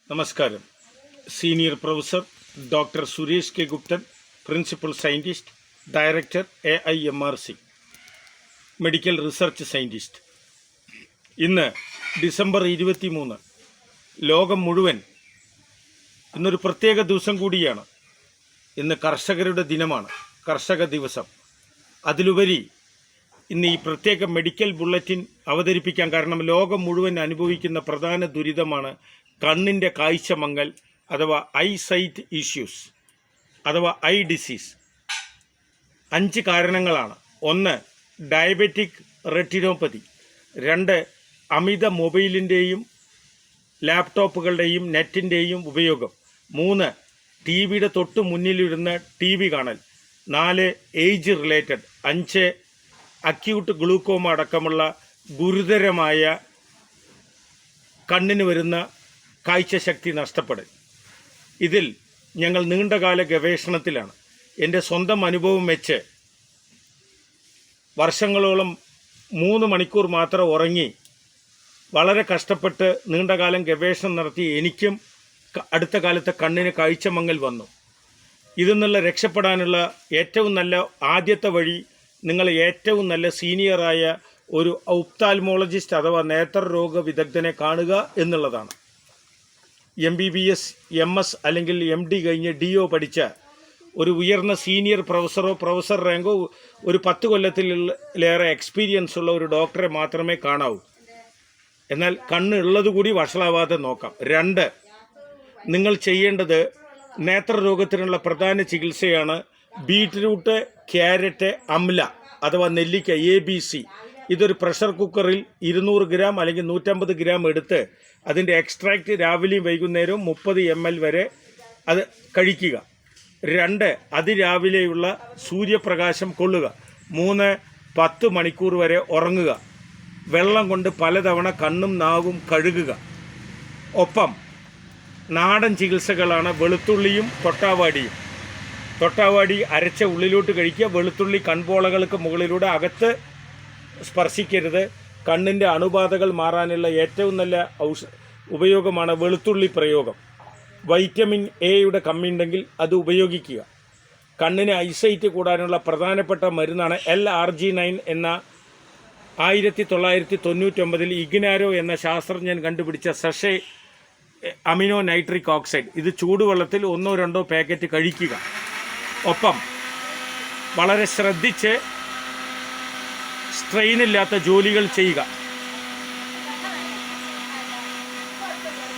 നമസ്കാരം. Senior professor doctor Suresh K Guptan, principal scientist, director AIMRC, medical research scientist. ഇന്ന് December 23, ലോകം മുഴുവൻ ഇന്നൊരു പ്രത്യേക ദിവസം കൂടിയാണ്. ഇന്ന് കർഷകരുടെ ദിനമാണ്, കർഷക ദിവസം. അതിലുപരി ഇന്ന് ഈ പ്രത്യേക മെഡിക്കൽ ബുള്ളറ്റിൻ അവതരിപ്പിക്കാൻ കാരണം ലോകം മുഴുവൻ അനുഭവിക്കുന്ന പ്രധാന ദുരിതമാണ് കണ്ണിൻ്റെ കാഴ്ച മങ്ങൽ അഥവാ ഐസൈറ്റ് ഇഷ്യൂസ് അഥവാ ഐ ഡിസീസ്. 5 കാരണങ്ങളാണ്. 1, ഡയബറ്റിക് റെറ്റിനോപ്പതി. 2, അമിത മൊബൈലിൻ്റെയും ലാപ്ടോപ്പുകളുടെയും നെറ്റിൻ്റെയും ഉപയോഗം. 3, TV-യുടെ തൊട്ട് മുന്നിലിരുന്ന് TV കാണൽ. 4, ഏജ് റിലേറ്റഡ്. 5, അക്യൂട്ട് ഗ്ലൂക്കോമ അടക്കമുള്ള ഗുരുതരമായ കണ്ണിന് വരുന്ന കാഴ്ചശക്തി നഷ്ടപ്പെടൽ. ഇതിൽ ഞങ്ങൾ നീണ്ടകാല ഗവേഷണത്തിലാണ്. എൻ്റെ സ്വന്തം അനുഭവം വെച്ച് വർഷങ്ങളോളം 3 മണിക്കൂർ മാത്രം ഉറങ്ങി വളരെ കഷ്ടപ്പെട്ട് നീണ്ടകാലം ഗവേഷണം നടത്തി എനിക്കും അടുത്ത കാലത്ത് കണ്ണിന് കാഴ്ചമങ്ങൽ വന്നു. ഇതിൽ നിന്നുള്ള രക്ഷപ്പെടാനുള്ള ഏറ്റവും നല്ല ആദ്യത്തെ വഴി നിങ്ങൾ ഏറ്റവും നല്ല സീനിയറായ ഒരു ഒപ്താൽമോളജിസ്റ്റ് അഥവാ നേത്രരോഗ വിദഗ്ധനെ കാണുക എന്നുള്ളതാണ്. MBBS, MS അല്ലെങ്കിൽ MD കഴിഞ്ഞ് DO പഠിച്ച ഒരു ഉയർന്ന സീനിയർ പ്രൊഫസറോ പ്രൊഫസർ റാങ്കോ ഒരു 10 കൊല്ലത്തിലേറെ എക്സ്പീരിയൻസ് ഉള്ള ഒരു ഡോക്ടറെ മാത്രമേ കാണാവൂ. എന്നാൽ കണ്ണ് ഉള്ളത് കൂടി വഷളാവാതെ നോക്കാം. 2, നിങ്ങൾ ചെയ്യേണ്ടത് നേത്രരോഗത്തിനുള്ള പ്രധാന ചികിത്സയാണ് ബീറ്റ്റൂട്ട്, ക്യാരറ്റ്, അംല അഥവാ നെല്ലിക്ക ABC. ഇതൊരു പ്രഷർ കുക്കറിൽ 200 ഗ്രാം അല്ലെങ്കിൽ 150 ഗ്രാം എടുത്ത് അതിൻ്റെ എക്സ്ട്രാക്റ്റ് രാവിലെയും വൈകുന്നേരവും 30 ml വരെ അത് കഴിക്കുക. 2, അതിരാവിലെയുള്ള സൂര്യപ്രകാശം കൊള്ളുക. 3, 10 മണിക്കൂർ വരെ ഉറങ്ങുക. വെള്ളം കൊണ്ട് പലതവണ കണ്ണും നാവും കഴുകുക. ഒപ്പം നാടൻ ചികിത്സകളാണ് വെളുത്തുള്ളിയും തൊട്ടാവാടിയും. തൊട്ടാവാടി അരച്ച ഉള്ളിലോട്ട് കഴിക്കുക. വെളുത്തുള്ളി കൺപോളകൾക്ക് മുകളിലൂടെ അകത്ത് സ്പർശിക്കരുത്. കണ്ണിൻ്റെ അണുബാധകൾ മാറാനുള്ള ഏറ്റവും നല്ല ഉപയോഗമാണ് വെളുത്തുള്ളി പ്രയോഗം. വൈറ്റമിൻ എയുടെ കമ്മി ഉണ്ടെങ്കിൽ അത് ഉപയോഗിക്കുക. കണ്ണിന് ഐസൈറ്റ് കൂടാനുള്ള പ്രധാനപ്പെട്ട മരുന്നാണ് LRG9 എന്ന 1999 ഇഗ്നാരോ എന്ന ശാസ്ത്രജ്ഞൻ കണ്ടുപിടിച്ച സഷേ അമിനോ നൈട്രിക് ഓക്സൈഡ്. ഇത് ചൂടുവെള്ളത്തിൽ 1-2 പാക്കറ്റ് കഴിക്കുക. ഒപ്പം വളരെ ശ്രദ്ധിച്ച് സ്ട്രെയിനില്ലാത്ത ജോലികൾ ചെയ്യുക.